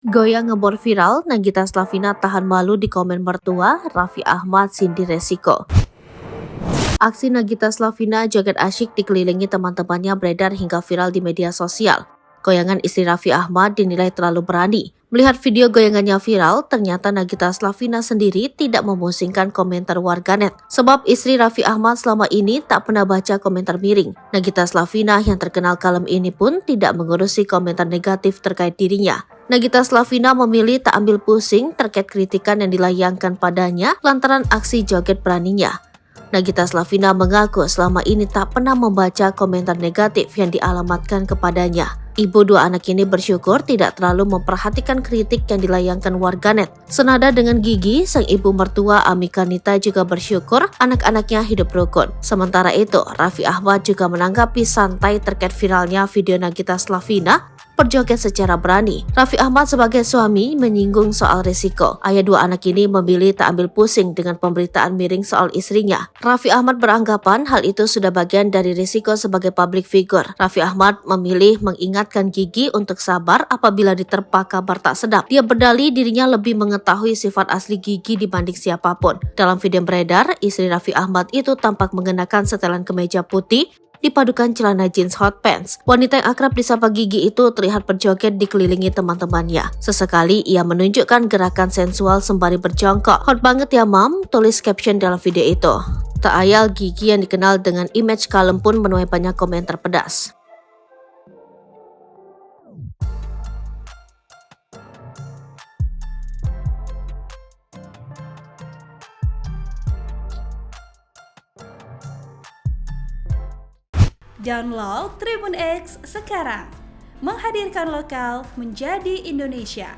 Goyang ngebor viral, Nagita Slavina tahan malu di komen mertua, Raffi Ahmad sindir resiko. Aksi Nagita Slavina joget asyik dikelilingi teman-temannya beredar hingga viral di media sosial. Goyangan istri Raffi Ahmad dinilai terlalu berani. Melihat video goyangannya viral, ternyata Nagita Slavina sendiri tidak memusingkan komentar warganet. Sebab istri Raffi Ahmad selama ini tak pernah baca komentar miring. Nagita Slavina yang terkenal kalem ini pun tidak mengurusi komentar negatif terkait dirinya. Nagita Slavina memilih tak ambil pusing terkait kritikan yang dilayangkan padanya lantaran aksi joget beraninya. Nagita Slavina mengaku selama ini tak pernah membaca komentar negatif yang dialamatkan kepadanya. Ibu dua anak ini bersyukur tidak terlalu memperhatikan kritik yang dilayangkan warganet. Senada dengan Gigi, sang ibu mertua Amika Nita juga bersyukur anak-anaknya hidup rukun. Sementara itu, Raffi Ahmad juga menanggapi santai terkait viralnya video Nagita Slavina berjoget secara berani. Raffi Ahmad sebagai suami menyinggung soal risiko. Ayah dua anak ini memilih tak ambil pusing dengan pemberitaan miring soal istrinya. Raffi Ahmad beranggapan hal itu sudah bagian dari risiko sebagai public figure. Raffi Ahmad memilih mengingatkan Gigi untuk sabar apabila diterpa kabar tak sedap. Dia berdalih dirinya lebih mengetahui sifat asli Gigi dibanding siapapun. Dalam video beredar, istri Raffi Ahmad itu tampak mengenakan setelan kemeja putih dipadukan celana jeans hot pants. Wanita yang akrab disapa Gigi itu terlihat berjoget dikelilingi teman-temannya. Sesekali ia menunjukkan gerakan sensual sembari berjongkok. Hot banget ya mam, tulis caption dalam video itu. Tak ayal Gigi yang dikenal dengan image kalem pun menuai banyak komentar pedas. Download Tribun X sekarang, menghadirkan lokal menjadi Indonesia.